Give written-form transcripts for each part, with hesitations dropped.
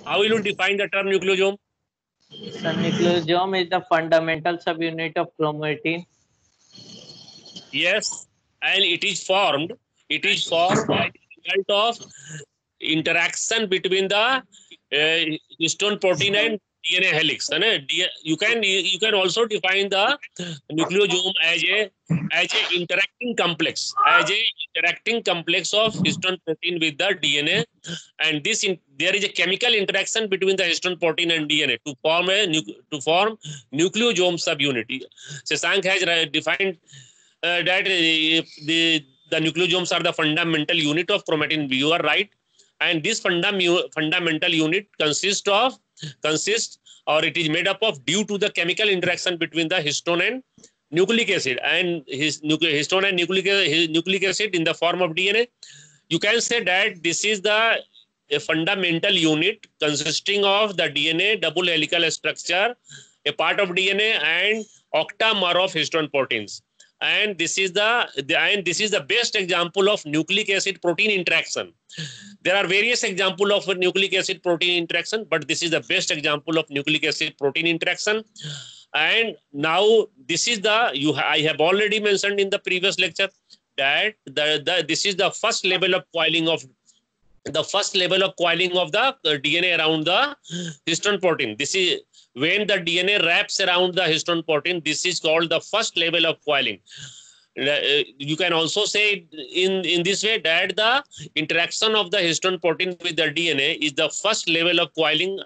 How will you define the term nucleosome? So nucleosome is the fundamental subunit of chromatin. Yes, and it is formed. It is formed as a result of interaction between the histone protein and DNA helix. है ना? You can also define the nucleosome as a interacting complex, of histone protein with the DNA, and there is a chemical interaction between the histone protein and DNA to form nucleosome subunit. Shashank has defined that the nucleosomes are the fundamental unit of chromatin. You are right, and this fundamental unit consists or it is made up of due to the chemical interaction between the histone and nucleic acid, and histone and nucleic acid in the form of DNA. You can say that this is a fundamental unit consisting of the DNA double helical structure, a part of DNA, and octamer of histone proteins. And this is the best example of nucleic acid protein interaction. There are various examples of nucleic acid protein interaction, but this is the best example of nucleic acid protein interaction. And now this is I have already mentioned in the previous lecture that this is the first level of coiling of the DNA around the histone protein. This is when the DNA wraps around the histone protein. This is called the first level of coiling. You can also say in this way that the interaction of the histone protein with the DNA is the first level of coiling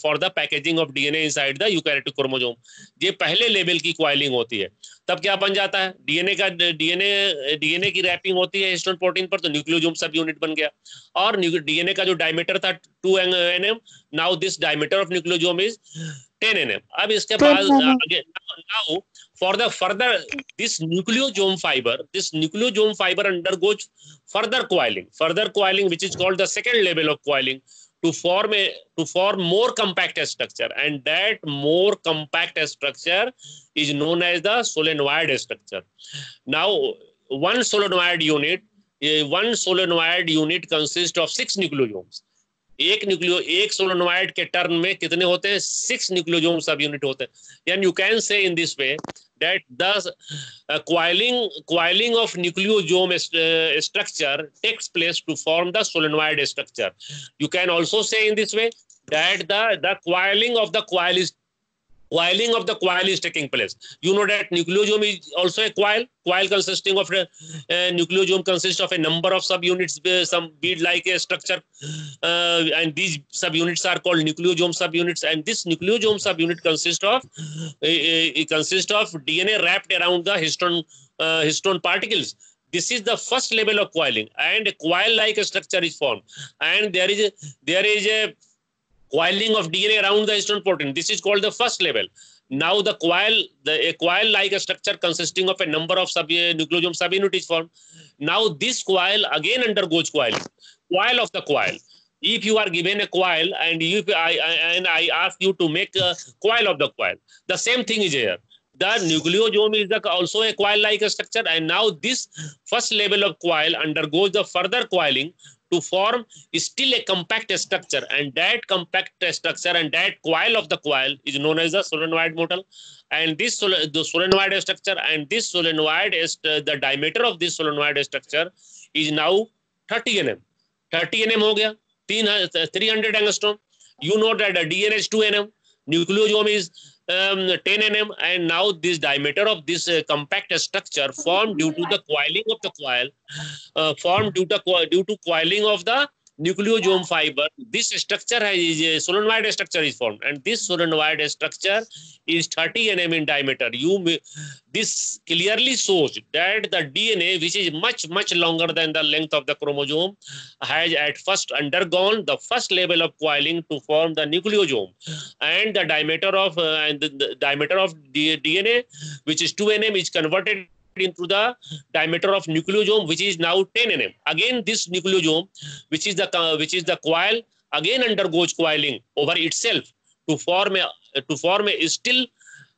for the packaging of DNA inside the eukaryotic chromosome. ये पहले level की coiling होती है. तब क्या बन जाता है? डीएनए की रैपिंग होती है हिस्टोन प्रोटीन पर, तो न्यूक्लियोसोम सब यूनिट बन गया. और डीएनए का जो डायमीटर था 2 nm, now this diameter of nucleosome is 10 nm. अब इसके बाद now for the further this nucleosome fiber undergoes further coiling, which is called the second level of coiling, to form more compact structure, and that more compact structure is known as the solenoid structure. Now one solenoid unit consists of 6 nucleosomes. एक solenoid के turn में कितने होते हैं? 6 nucleosome सब unit होते हैं. And you can say in this way that the coiling of nucleosome structure takes place to form the solenoid structure. You can also say in this way that the coiling of the coil is taking place. You know that nucleosome is also a coil. Coil consisting of nucleosome consists of a number of subunits, some bead-like a structure, and these subunits are called nucleosome subunits. And this nucleosome subunit consists of DNA wrapped around the histone particles. This is the first level of coiling, and a coil-like structure is formed. And there is a coiling of DNA around the histone protein. This is called the first level. Now a coil-like structure consisting of a number of nucleosome subunits is formed. Now this coil again undergoes coiling. Coil of the coil. If you are given a coil and I ask you to make a coil of the coil, the same thing is here. The nucleosome is also a coil-like structure, and now this first level of coil undergoes the further coiling to form still a compact structure, and that compact structure and that coil of the coil is known as the solenoid model. And the solenoid structure and this solenoid the diameter of this solenoid structure is now 30 nm. 30 nm हो गया, 300 angstrom. You know that the DNA is 2 nm, nucleosome is 10 nm, and now this diameter of this compact structure formed due to the coiling of the coil, formed due to coiling of the nucleosome fiber. This structure is a solenoid structure is formed, and this solenoid structure is 30 nm in diameter. This clearly shows that the DNA, which is much longer than the length of the chromosome, has at first undergone the first level of coiling to form the nucleosome, and the diameter of DNA, which is 2 nm, is converted into the diameter of nucleosome, which is now 10 nm. Again, this nucleosome, which is the coil, again undergoes coiling over itself to form a still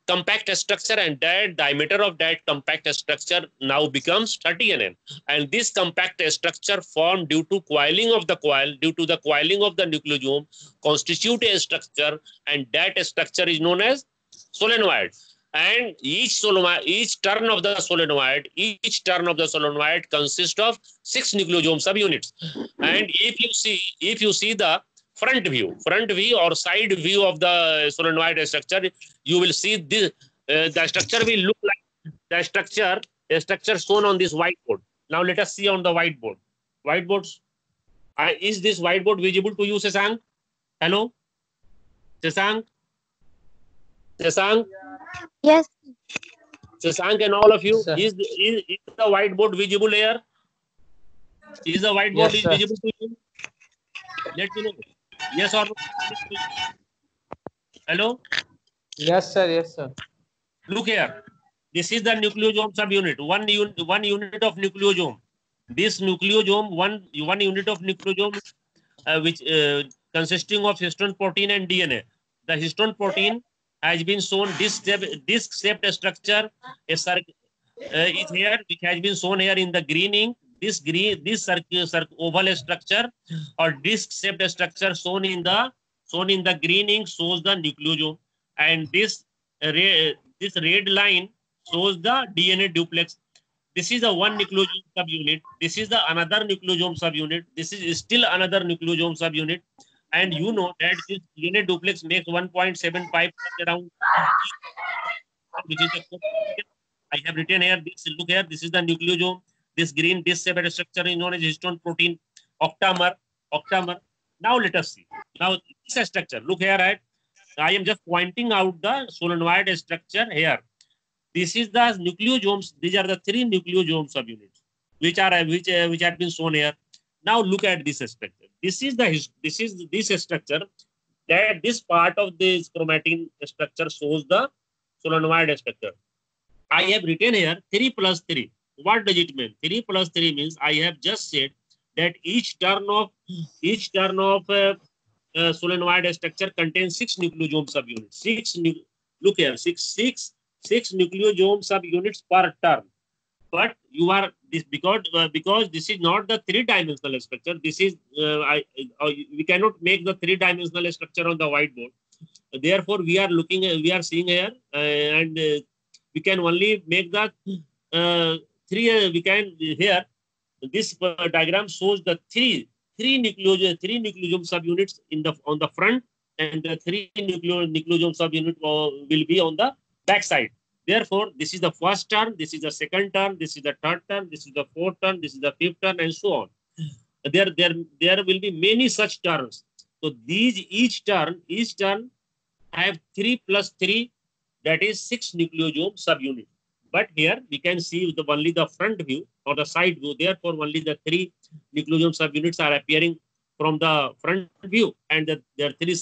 compact structure, and that diameter of that compact structure now becomes 30 nm. And this compact structure formed due to coiling of the coil, due to the coiling of the nucleosome, constitute a structure, and that structure is known as solenoid. And each turn of the solenoid consists of 6 nucleosome subunits. And if you see the front view or side view of the solenoid structure, you will see this. The structure will look like the structure shown on this whiteboard. Now let us see on the whiteboard. Whiteboards. Is this whiteboard visible to you, Sasank? Hello, Sasank. Sasank. Yes. Sasank and all of you, Sir. is the whiteboard visible here? Is the whiteboard Yes, sir. visible to you? Let me know. Yes or no? Hello? Yes, sir. Yes, sir. Look here. This is the nucleosome subunit. One unit of nucleosome. This nucleosome, one unit of nucleosome, which consisting of histone protein and DNA. The histone protein has been shown disc-shaped structure is here, which has been shown here in the green ink. This oval structure or disc-shaped structure shown in the green ink shows the nucleosome, and this red line shows the DNA duplex. This is the one nucleosome subunit. This is the another nucleosome subunit. This is still another nucleosome subunit. And you know that this DNA duplex makes 1.75 around, which is the I have written here. Look here. This is the nucleosome. This green disc-shaped structure is known as histone protein octamer. Now let us see. Now this structure. Look here, right? I am just pointing out the solenoid structure here. This is the nucleosomes. These are the 3 nucleosome subunits, which have been shown here. Now look at this structure. This is this structure. That this part of this chromatin structure shows the solenoid structure. I have written here 3 plus 3. What does it mean? 3 plus 3 means I have just said that each turn of solenoid structure contains 6 nucleosome subunits. Look here, six nucleosome subunits per turn. But you are this because this is not the 3-dimensional structure. This is we cannot make the 3-dimensional structure on the whiteboard. Therefore, we are seeing here, and we can only make the 3. We can here. This diagram shows the three nucleosome subunits on the front, and the 3 nucleosome subunit will be on the back side. Therefore, this is the first turn, this is the second turn, this is the third turn, this is the fourth turn, this is the fifth turn, and so on. There will be many such turns. So each turn have 3 plus 3, that is 6 nucleosome subunits. But here we can see only the front view or the side view. Therefore, only the 3 nucleosome subunits are appearing from the front view, and there are 3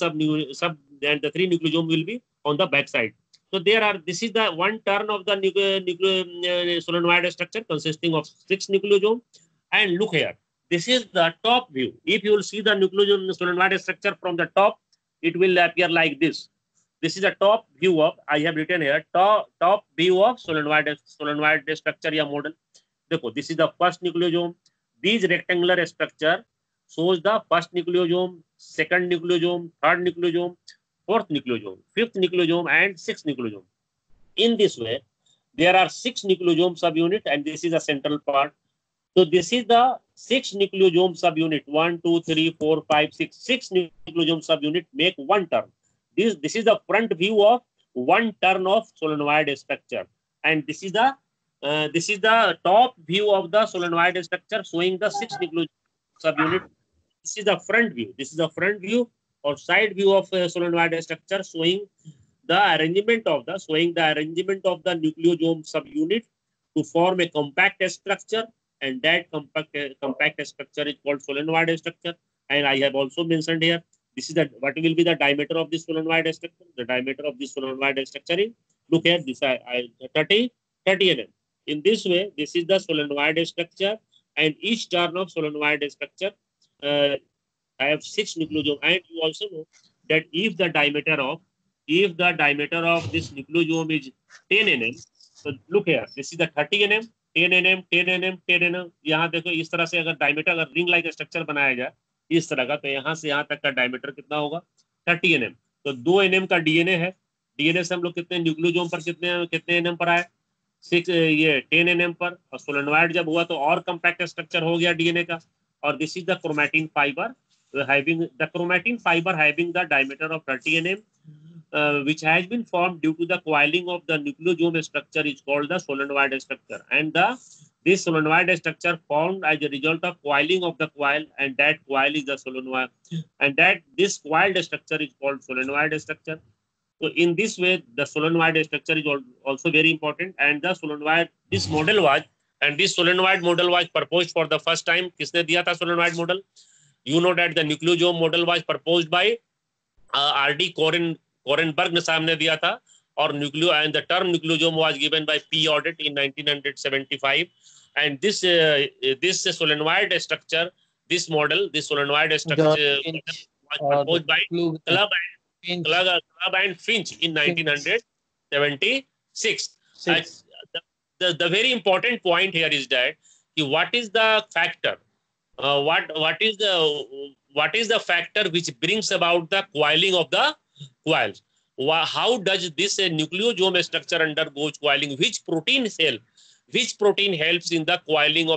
and the 3 nucleosome will be on the back side. So this is the one turn of the solenoid structure consisting of 6 nucleosome. And look here, this is the top view. If you will see the nucleosome solenoid structure from the top, it will appear like this. This is the top view of, I have written here, top view of solenoid structure या model. देखो, this is the first nucleosome. These rectangular structure shows the first nucleosome, second nucleosome, third nucleosome, fourth nucleosome, fifth nucleosome, and sixth nucleosome. In this way, there are 6 nucleosome subunit, and this is the central part. So this is the 6 nucleosome subunit. 1, 2, 3, 4, 5, 6. 6 nucleosome subunit make one turn. This is the front view of one turn of solenoid structure, and this is the top view of the solenoid structure showing the 6 nucleosome subunit. This is the front view. This is the front view or side view of solenoid structure showing the arrangement of the nucleosome subunit to form a compact structure, and that compact structure is called solenoid structure. And I have also mentioned here, this is what will be the diameter of this solenoid structure. The diameter of this solenoid structure is, look here, this 30 mm. In this way, this is the solenoid structure, and each turn of solenoid structure I have 6 nucleosome. And you also know that if the diameter of if the diameter of this nucleosome is 10 nm, so look here, this is the 30 nm, 10 nm, 10 nm, 10 nm. यहाँ देखो इस तरह से अगर diameter, अगर ring like structure बनाया जाए इस तरह का, तो यहाँ से यहाँ तक का डायमीटर कितना होगा? 30 nm. तो 2 nm का डीएनए है. डीएनए से हम लोग कितने न्यूक्लियोसोम पर कितने nm पर आए? 10 nm पर. और सोलेनॉइड जब हुआ तो और कम्पैक्ट स्ट्रक्चर हो गया डीएनए का. और this is the chromatin fibre having the chromatin fiber having the diameter of 30 nm, which has been formed due to the coiling of the nucleosome structure is called the solenoid structure. And this solenoid structure formed as a result of coiling of the coil, and that coil is the solenoid, and that this coiled structure is called solenoid structure. So in this way, the solenoid structure is also very important. And the solenoid, this model was, and this solenoid model was proposed for the first time. किसने दिया था solenoid model? You know that the nucleosome model was proposed by R.D. Korenberg साहब ने दिया था. और and the term nucleosome was given by P. Audit in 1975. And this solenoid structure, this model, this solenoid structure was proposed by Club and Finch in 1976. The very important point here is that what is the factor? What is the factor which brings about the coiling of the coils? How does this nucleosome structure undergoes coiling? Which protein helps in the coiling of